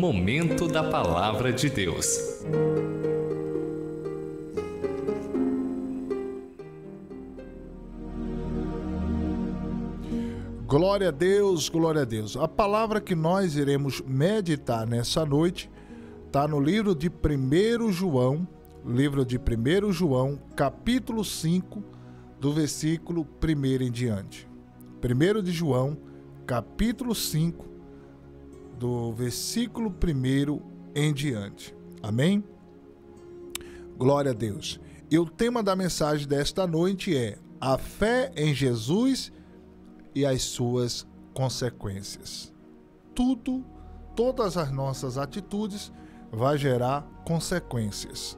Momento da Palavra de Deus. Glória a Deus, glória a Deus. A palavra que nós iremos meditar nessa noite está no livro de 1 João, capítulo 5, do versículo 1 em diante. 1 de João, capítulo 5, do versículo 1 em diante. Amém? Glória a Deus. E o tema da mensagem desta noite é a fé em Jesus e as suas consequências. Todas as nossas atitudes vai gerar consequências.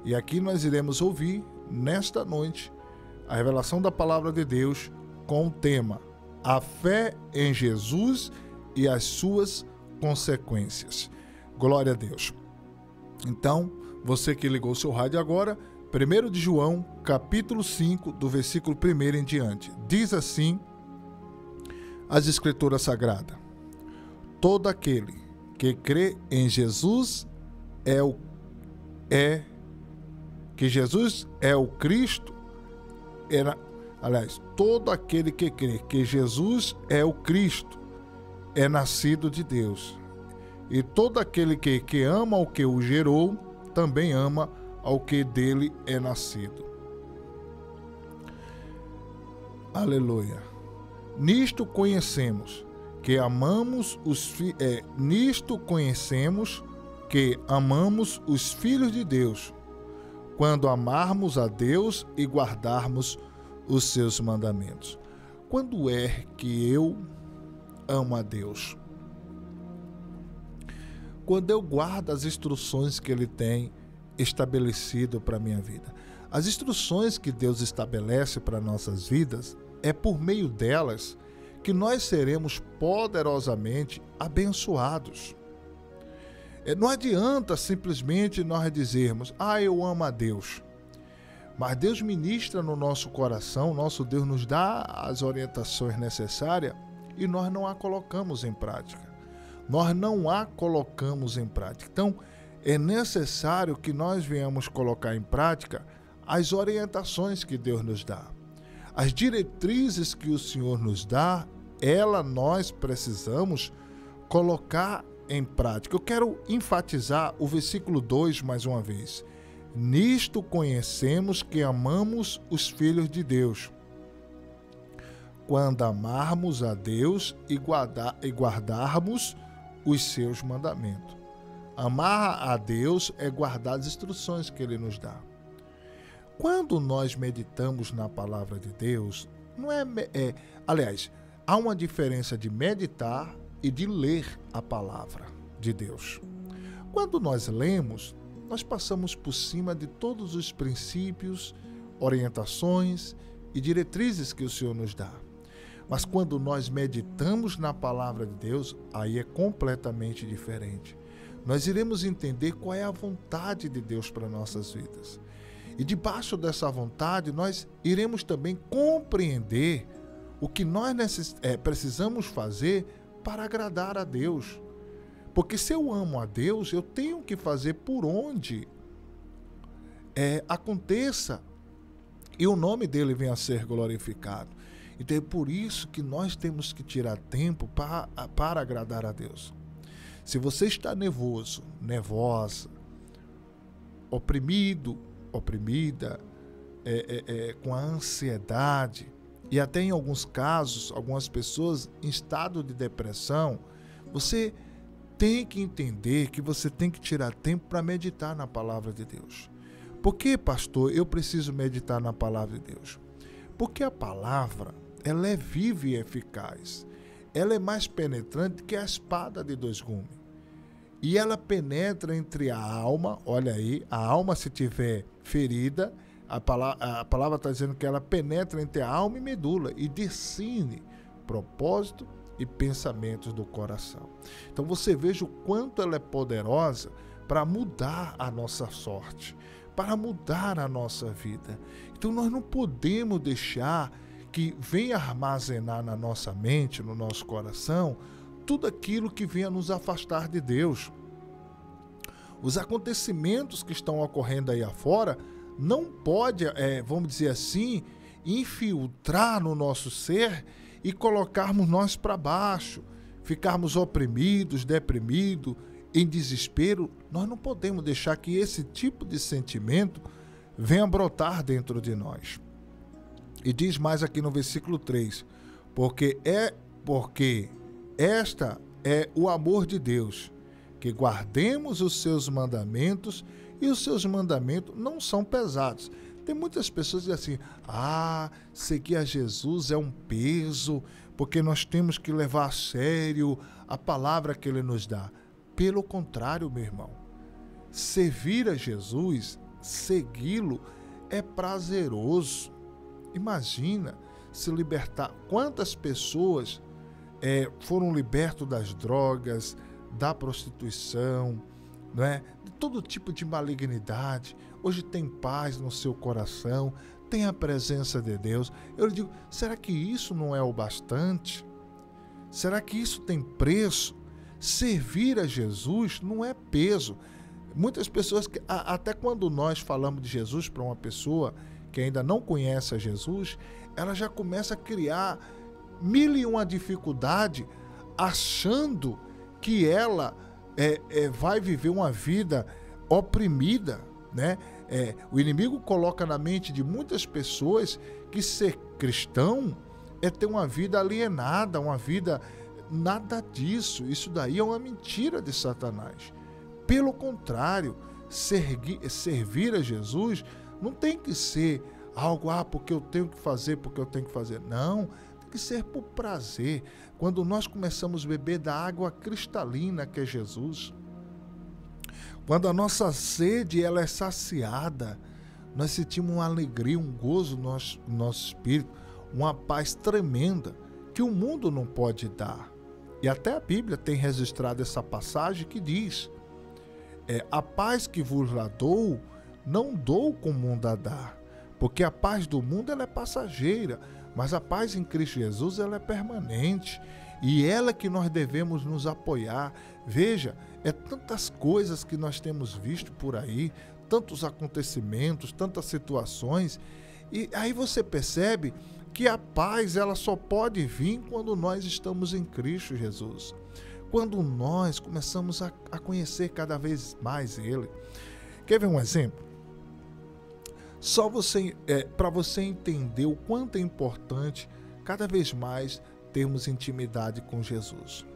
E aqui nós iremos ouvir, nesta noite, a revelação da palavra de Deus com o tema a fé em Jesus e as suas consequências. Glória a Deus. Então, você que ligou seu rádio agora, 1 de João, capítulo 5, do versículo 1 em diante. Diz assim as Escrituras Sagradas: todo aquele que crê em Jesus que Jesus é o Cristo, todo aquele que crê que Jesus é o Cristo é nascido de Deus. E todo aquele que ama ao que o gerou, também ama ao que dele é nascido. Aleluia. Nisto conhecemos que amamos os filhos de Deus, quando amarmos a Deus e guardarmos os seus mandamentos. Quando é que eu amo a Deus? Quando eu guardo as instruções que Ele tem estabelecido para a minha vida. As instruções que Deus estabelece para nossas vidas, é por meio delas que nós seremos poderosamente abençoados. Não adianta simplesmente nós dizermos, eu amo a Deus. Mas Deus ministra no nosso coração, nosso Deus nos dá as orientações necessárias e nós não a colocamos em prática. Então, é necessário que nós venhamos colocar em prática as orientações que Deus nos dá. As diretrizes que o Senhor nos dá, nós precisamos colocar em prática. Eu quero enfatizar o versículo 2 mais uma vez. Nisto conhecemos que amamos os filhos de Deus, quando amarmos a Deus e guardarmos os seus mandamentos. Amar a Deus é guardar as instruções que Ele nos dá. Quando nós meditamos na palavra de Deus, há uma diferença de meditar e de ler a palavra de Deus. Quando nós lemos, nós passamos por cima de todos os princípios, orientações e diretrizes que o Senhor nos dá. Mas quando nós meditamos na palavra de Deus, aí é completamente diferente. Nós iremos entender qual é a vontade de Deus para nossas vidas. E debaixo dessa vontade, nós iremos também compreender o que nós precisamos fazer para agradar a Deus. Porque se eu amo a Deus, eu tenho que fazer por onde aconteça e o nome dele venha a ser glorificado. Então é por isso que nós temos que tirar tempo para agradar a Deus. Se você está nervoso, nervosa, oprimido, oprimida, com a ansiedade e até em alguns casos, algumas pessoas em estado de depressão, você tem que entender que você tem que tirar tempo para meditar na palavra de Deus. Por que, pastor, eu preciso meditar na palavra de Deus? Porque a palavra, ela é viva e eficaz. Ela é mais penetrante que a espada de dois gumes. E ela penetra entre a alma, olha aí, a alma se tiver ferida, a palavra está dizendo que ela penetra entre a alma e medula e discerne propósito e pensamentos do coração. Então você veja o quanto ela é poderosa para mudar a nossa sorte, para mudar a nossa vida. Então nós não podemos deixar que venha armazenar na nossa mente, no nosso coração, tudo aquilo que venha nos afastar de Deus. Os acontecimentos que estão ocorrendo aí afora não pode, vamos dizer assim, infiltrar no nosso ser e colocarmos nós para baixo, ficarmos oprimidos, deprimidos, em desespero. Nós não podemos deixar que esse tipo de sentimento venha brotar dentro de nós. E diz mais aqui no versículo 3, porque esta é o amor de Deus, que guardemos os seus mandamentos, e os seus mandamentos não são pesados. Tem muitas pessoas que dizem assim, seguir a Jesus é um peso, porque nós temos que levar a sério a palavra que Ele nos dá. Pelo contrário, meu irmão, servir a Jesus, segui-lo, é prazeroso. Imagina se libertar. Quantas pessoas foram libertas das drogas, da prostituição, não é? De todo tipo de malignidade. Hoje tem paz no seu coração, tem a presença de Deus. Eu lhe digo, será que isso não é o bastante? Será que isso tem preço? Servir a Jesus não é peso. Muitas pessoas, até quando nós falamos de Jesus para uma pessoa que ainda não conhece a Jesus, ela já começa a criar 1001 dificuldade, achando que ela vai viver uma vida oprimida, né? O inimigo coloca na mente de muitas pessoas que ser cristão é ter uma vida alienada, uma vida... Nada disso, isso daí é uma mentira de Satanás. Pelo contrário, servir a Jesus não tem que ser algo, porque eu tenho que fazer, porque eu tenho que fazer. Não, tem que ser por prazer. Quando nós começamos a beber da água cristalina que é Jesus, quando a nossa sede ela é saciada, nós sentimos uma alegria, um gozo no nosso espírito, uma paz tremenda que o mundo não pode dar. E até a Bíblia tem registrado essa passagem que diz, a paz que vos lá dou, não dou como o mundo a dar, porque a paz do mundo ela é passageira, mas a paz em Cristo Jesus ela é permanente, e ela que nós devemos nos apoiar. Veja, tantas coisas que nós temos visto por aí, tantos acontecimentos, tantas situações, e aí você percebe que a paz ela só pode vir quando nós estamos em Cristo Jesus. Quando nós começamos a conhecer cada vez mais Ele. Quer ver um exemplo? Só para você entender o quanto é importante cada vez mais termos intimidade com Jesus.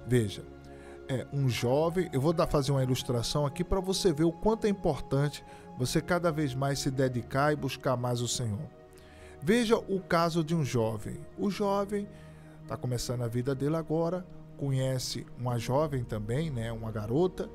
Veja, um jovem, eu vou fazer uma ilustração aqui para você ver o quanto é importante você cada vez mais se dedicar e buscar mais o Senhor. Veja o caso de um jovem. O jovem está começando a vida dele agora, conhece uma jovem também, né, uma garota.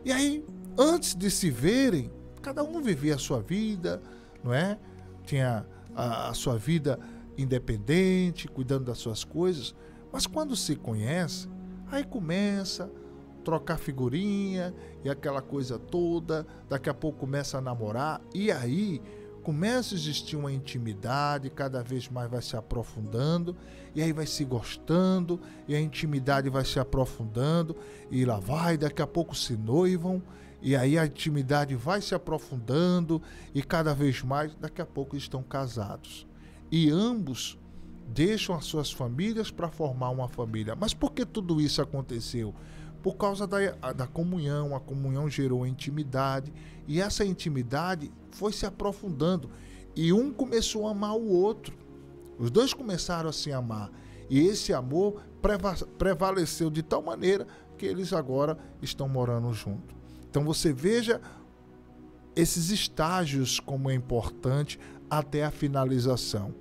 E aí, antes de se verem, cada um vivia a sua vida, não é? Tinha a sua vida independente, cuidando das suas coisas. Mas quando se conhece, aí começa a trocar figurinha e aquela coisa toda. Daqui a pouco começa a namorar e aí começa a existir uma intimidade, cada vez mais vai se aprofundando, e aí vai se gostando, e a intimidade vai se aprofundando, e lá vai, daqui a pouco se noivam, e aí a intimidade vai se aprofundando, e cada vez mais, daqui a pouco estão casados. E ambos deixam as suas famílias para formar uma família. Mas por que tudo isso aconteceu? Por causa da comunhão. A comunhão gerou intimidade, e essa intimidade foi se aprofundando, e um começou a amar o outro. Os dois começaram a se amar, e esse amor prevaleceu de tal maneira que eles agora estão morando juntos. Então você veja esses estágios como é importante até a finalização.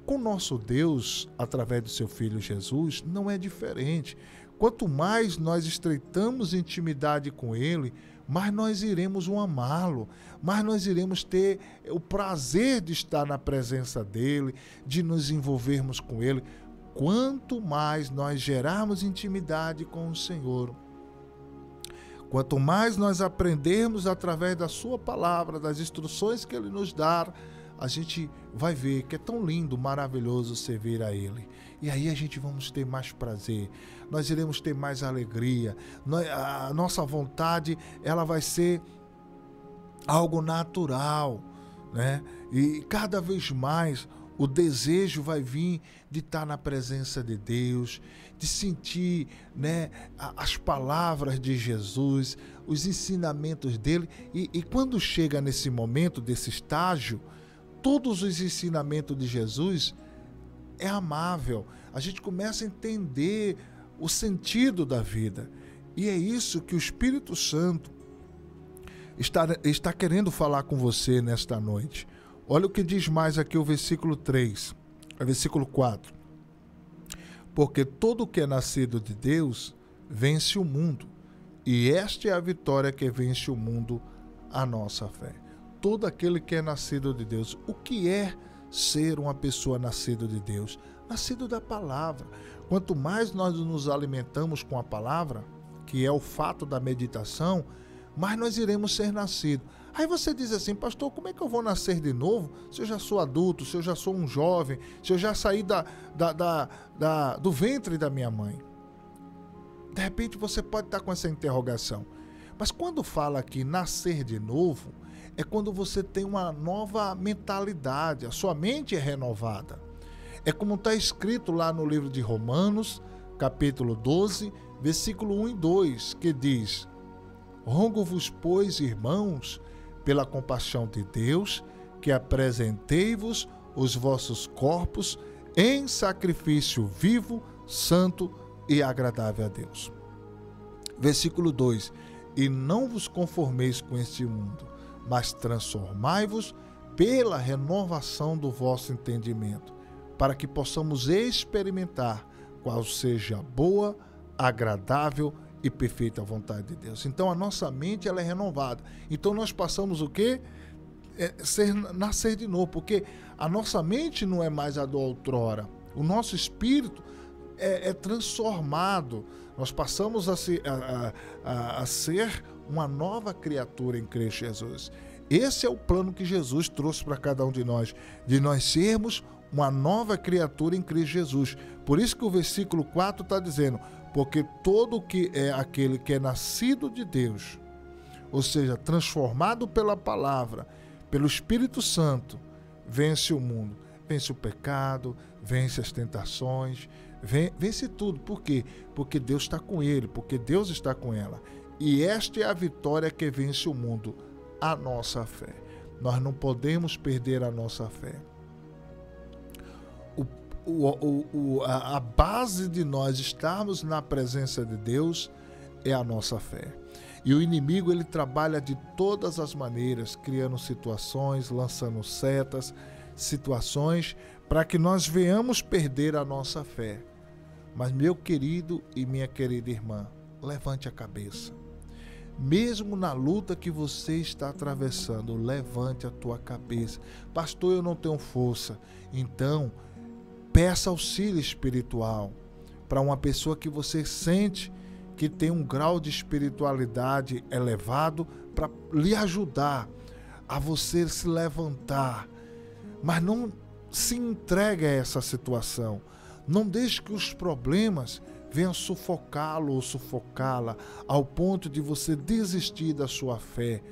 Com nosso Deus, através do seu Filho Jesus, não é diferente. Quanto mais nós estreitamos intimidade com Ele, mais nós iremos o amá-lo, mais nós iremos ter o prazer de estar na presença dEle, de nos envolvermos com Ele. Quanto mais nós gerarmos intimidade com o Senhor, quanto mais nós aprendermos através da sua palavra, das instruções que Ele nos dá, a gente vai ver que é tão lindo, maravilhoso servir a Ele. E aí a gente vamos ter mais prazer, nós iremos ter mais alegria, a nossa vontade ela vai ser algo natural, né? E cada vez mais o desejo vai vir de estar na presença de Deus, de sentir, né, as palavras de Jesus, os ensinamentos dele. E quando chega nesse momento, desse estágio, todos os ensinamentos de Jesus é amável. A gente começa a entender o sentido da vida. E é isso que o Espírito Santo está querendo falar com você nesta noite. Olha o que diz mais aqui o versículo 3, versículo 4. Porque todo o que é nascido de Deus vence o mundo, e esta é a vitória que vence o mundo, a nossa fé. Todo aquele que é nascido de Deus. O que é ser uma pessoa nascida de Deus? Nascido da palavra. Quanto mais nós nos alimentamos com a palavra, que é o fato da meditação, mais nós iremos ser nascidos. Aí você diz assim: pastor, como é que eu vou nascer de novo se eu já sou adulto, se eu já sou um jovem, se eu já saí do ventre da minha mãe? De repente você pode estar com essa interrogação. Mas quando fala aqui nascer de novo, é quando você tem uma nova mentalidade, a sua mente é renovada. É como está escrito lá no livro de Romanos, capítulo 12, versículo 1 e 2, que diz: rogo-vos, pois, irmãos, pela compaixão de Deus, que apresentei-vos os vossos corpos em sacrifício vivo, santo e agradável a Deus. Versículo 2: e não vos conformeis com este mundo, mas transformai-vos pela renovação do vosso entendimento, para que possamos experimentar qual seja a boa, agradável e perfeita vontade de Deus. Então a nossa mente ela é renovada. Então nós passamos o quê? Nascer de novo, porque a nossa mente não é mais a do outrora. O nosso espírito é transformado. Nós passamos a ser uma nova criatura em Cristo Jesus. Esse é o plano que Jesus trouxe para cada um de nós sermos uma nova criatura em Cristo Jesus. Por isso que o versículo 4 está dizendo: porque todo que é aquele que é nascido de Deus, ou seja, transformado pela palavra, pelo Espírito Santo, vence o mundo, vence o pecado, vence as tentações, vence tudo. Por quê? Porque Deus está com ele, porque Deus está com ela. E esta é a vitória que vence o mundo, a nossa fé. Nós não podemos perder a nossa fé. A base de nós estarmos na presença de Deus é a nossa fé. E o inimigo ele trabalha de todas as maneiras, criando situações, lançando setas, situações para que nós venhamos perder a nossa fé. Mas meu querido e minha querida irmã, levante a cabeça. Mesmo na luta que você está atravessando, levante a tua cabeça. Pastor, eu não tenho força. Então, peça auxílio espiritual para uma pessoa que você sente que tem um grau de espiritualidade elevado para lhe ajudar a você se levantar. Mas não se entregue a essa situação. Não deixe que os problemas venham sufocá-lo ou sufocá-la ao ponto de você desistir da sua fé.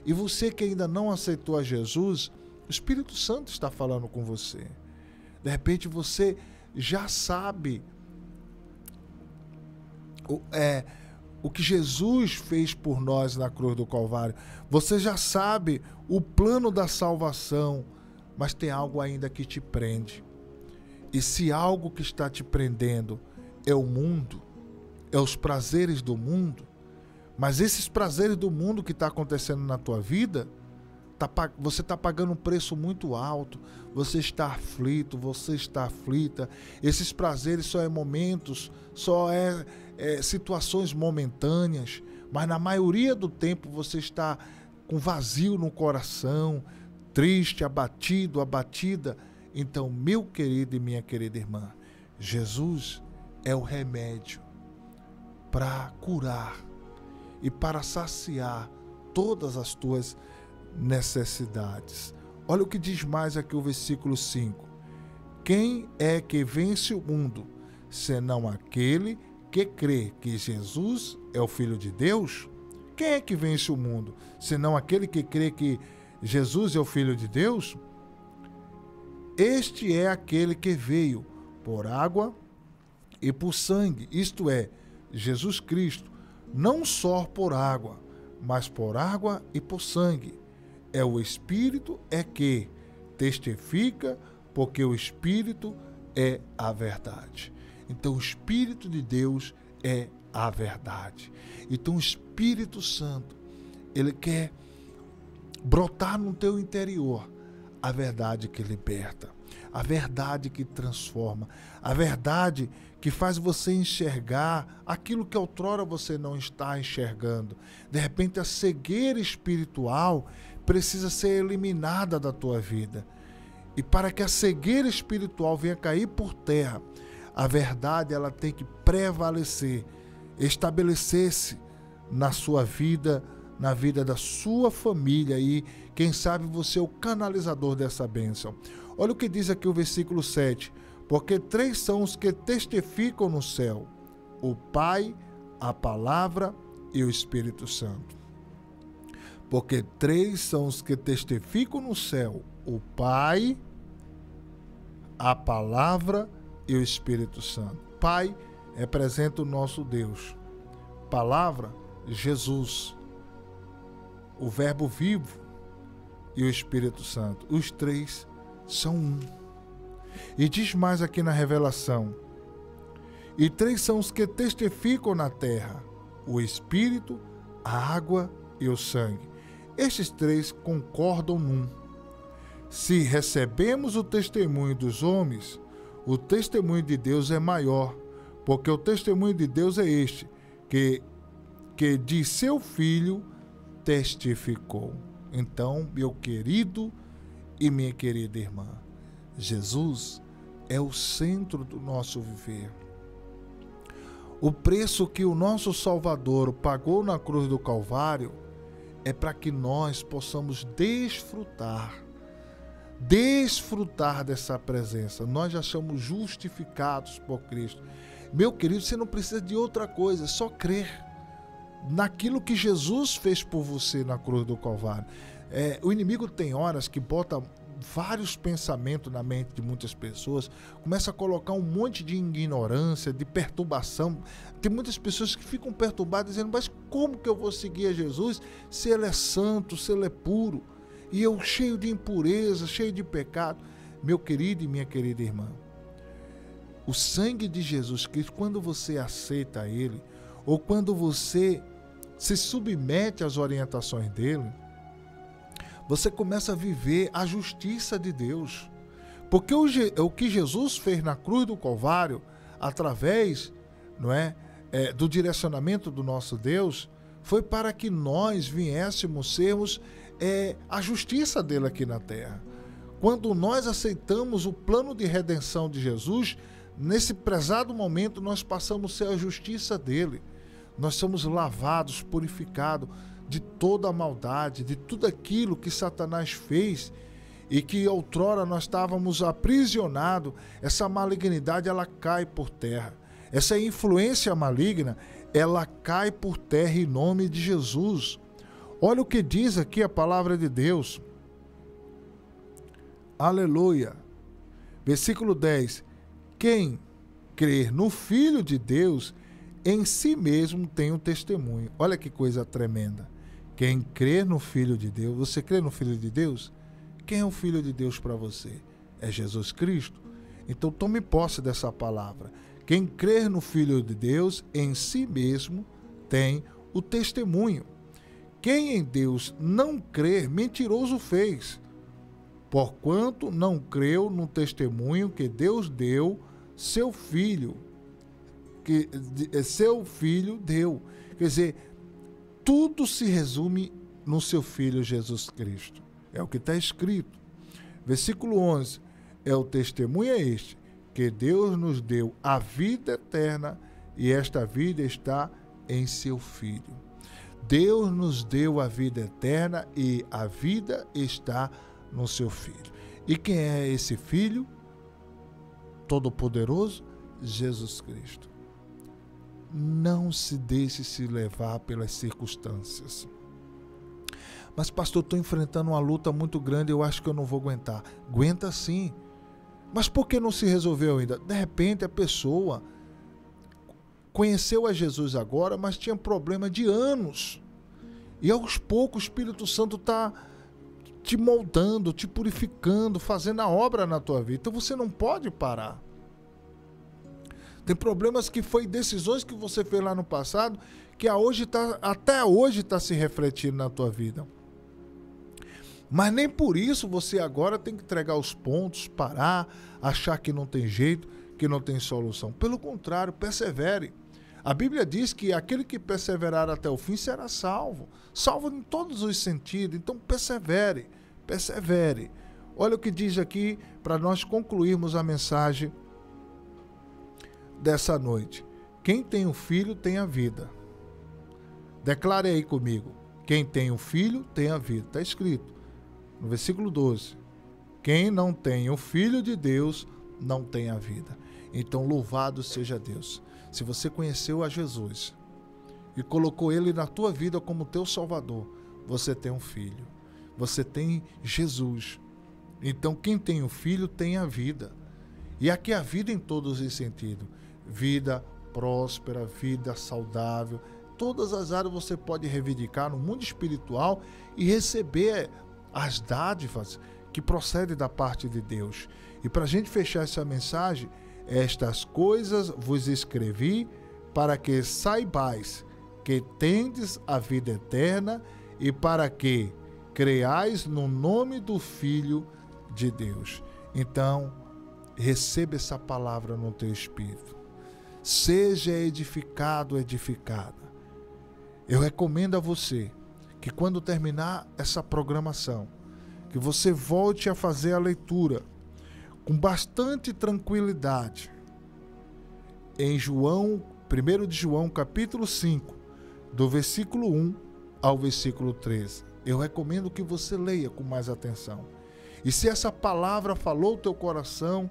E você que ainda não aceitou a Jesus, o Espírito Santo está falando com você. De repente você já sabe o que Jesus fez por nós na cruz do Calvário. Você já sabe o plano da salvação, mas tem algo ainda que te prende. E se algo que está te prendendo é o mundo, é os prazeres do mundo, mas esses prazeres do mundo que está acontecendo na tua vida, você está pagando um preço muito alto, você está aflito, você está aflita. Esses prazeres só é momentos, só é situações momentâneas, mas na maioria do tempo você está com vazio no coração, triste, abatido, abatida. Então, meu querido e minha querida irmã, Jesus é o remédio para curar e para saciar todas as tuas necessidades. Olha o que diz mais aqui o versículo 5. Quem é que vence o mundo, senão aquele que crê que Jesus é o Filho de Deus? Quem é que vence o mundo, senão aquele que crê que Jesus é o Filho de Deus? Este é aquele que veio por água e por sangue, isto é, Jesus Cristo, não só por água, mas por água e por sangue. É o Espírito que testifica, porque o Espírito é a verdade. Então o Espírito de Deus é a verdade. Então o Espírito Santo, ele quer brotar no teu interior a verdade que liberta, a verdade que transforma, a verdade que faz você enxergar aquilo que outrora você não está enxergando. De repente a cegueira espiritual precisa ser eliminada da tua vida. E para que a cegueira espiritual venha cair por terra, a verdade ela tem que prevalecer, estabelecer-se na sua vida, na vida da sua família, e quem sabe você é o canalizador dessa bênção. Olha o que diz aqui o versículo 7. Porque 3 são os que testificam no céu: o Pai, a Palavra e o Espírito Santo. Porque 3 são os que testificam no céu: o Pai, a Palavra e o Espírito Santo. Pai representa o nosso Deus. Palavra, Jesus. O Verbo vivo e o Espírito Santo. Os 3 são um. E diz mais aqui na revelação: e 3 são os que testificam na terra: o Espírito, a água e o sangue. Estes 3 concordam num. Se recebemos o testemunho dos homens, o testemunho de Deus é maior, porque o testemunho de Deus é este, que de seu Filho testificou. Então, meu querido e minha querida irmã, Jesus é o centro do nosso viver. O preço que o nosso Salvador pagou na cruz do Calvário é para que nós possamos desfrutar dessa presença. Nós já somos justificados por Cristo. Meu querido, você não precisa de outra coisa, é só crer naquilo que Jesus fez por você na cruz do Calvário. O inimigo tem horas que bota vários pensamentos na mente de muitas pessoas, começa a colocar um monte de ignorância, de perturbação. Tem muitas pessoas que ficam perturbadas dizendo: mas como que eu vou seguir a Jesus se ele é santo, se ele é puro, e eu cheio de impureza, cheio de pecado? Meu querido e minha querida irmã, o sangue de Jesus Cristo, quando você aceita ele, ou quando você se submete às orientações dele, você começa a viver a justiça de Deus. Porque o que Jesus fez na cruz do Calvário, através do direcionamento do nosso Deus, foi para que nós viéssemos sermos a justiça dele aqui na terra. Quando nós aceitamos o plano de redenção de Jesus, nesse prezado momento nós passamos a ser a justiça dele. Nós somos lavados, purificados de toda a maldade, de tudo aquilo que Satanás fez e que outrora nós estávamos aprisionados. Essa malignidade, ela cai por terra. Essa influência maligna, ela cai por terra em nome de Jesus. Olha o que diz aqui a palavra de Deus. Aleluia. Versículo 10. Quem crer no Filho de Deus, em si mesmo tem um testemunho. Olha que coisa tremenda. Quem crê no Filho de Deus, você crê no Filho de Deus? Quem é o Filho de Deus para você? É Jesus Cristo? Então tome posse dessa palavra. Quem crer no Filho de Deus, em si mesmo tem o testemunho. Quem em Deus não crer, mentiroso fez, porquanto não creu no testemunho que Deus deu, seu Filho deu. Quer dizer, tudo se resume no seu Filho Jesus Cristo. É o que está escrito. Versículo 11. O testemunho é este, que Deus nos deu a vida eterna, e esta vida está em seu Filho. Deus nos deu a vida eterna e a vida está no seu Filho. E quem é esse Filho Todo-Poderoso? Jesus Cristo. Não se deixe se levar pelas circunstâncias. Mas pastor, estou enfrentando uma luta muito grande, eu acho que eu não vou aguentar. Aguenta sim. Mas por que não se resolveu ainda? De repente a pessoa conheceu a Jesus agora, mas tinha problema de anos. E aos poucos o Espírito Santo está te moldando, te purificando, fazendo a obra na tua vida. Então você não pode parar. Tem problemas que foi decisões que você fez lá no passado, que até hoje está se refletindo na tua vida. Mas nem por isso você agora tem que entregar os pontos, parar, achar que não tem jeito, que não tem solução. Pelo contrário, persevere. A Bíblia diz que aquele que perseverar até o fim será salvo. Salvo em todos os sentidos. Então persevere, persevere. Olha o que diz aqui para nós concluirmos a mensagem dessa noite. Quem tem o Filho tem a vida. Declare aí comigo. Quem tem o Filho tem a vida. Está escrito no versículo 12. Quem não tem o Filho de Deus não tem a vida. Então louvado seja Deus. Se você conheceu a Jesus e colocou Ele na tua vida como teu Salvador, você tem um Filho. Você tem Jesus. Então quem tem o Filho tem a vida. E aqui a vida em todos os sentidos. Vida próspera, vida saudável. Todas as áreas você pode reivindicar no mundo espiritual e receber as dádivas que procedem da parte de Deus. E para a gente fechar essa mensagem, estas coisas vos escrevi para que saibais que tendes a vida eterna e para que creais no nome do Filho de Deus. Então, receba essa palavra no teu espírito. Seja edificado, edificada. Eu recomendo a você que quando terminar essa programação, que você volte a fazer a leitura com bastante tranquilidade em João, 1 de João, capítulo 5, do versículo 1 ao versículo 13. Eu recomendo que você leia com mais atenção. E se essa palavra falou o teu coração,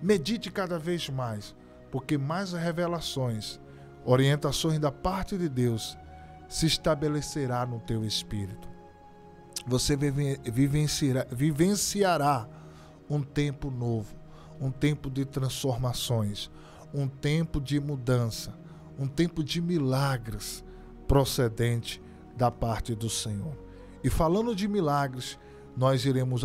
medite cada vez mais, porque mais revelações, orientações da parte de Deus se estabelecerá no teu espírito. Você vivenciará um tempo novo, um tempo de transformações, um tempo de mudança, um tempo de milagres procedente da parte do Senhor. E falando de milagres, nós iremos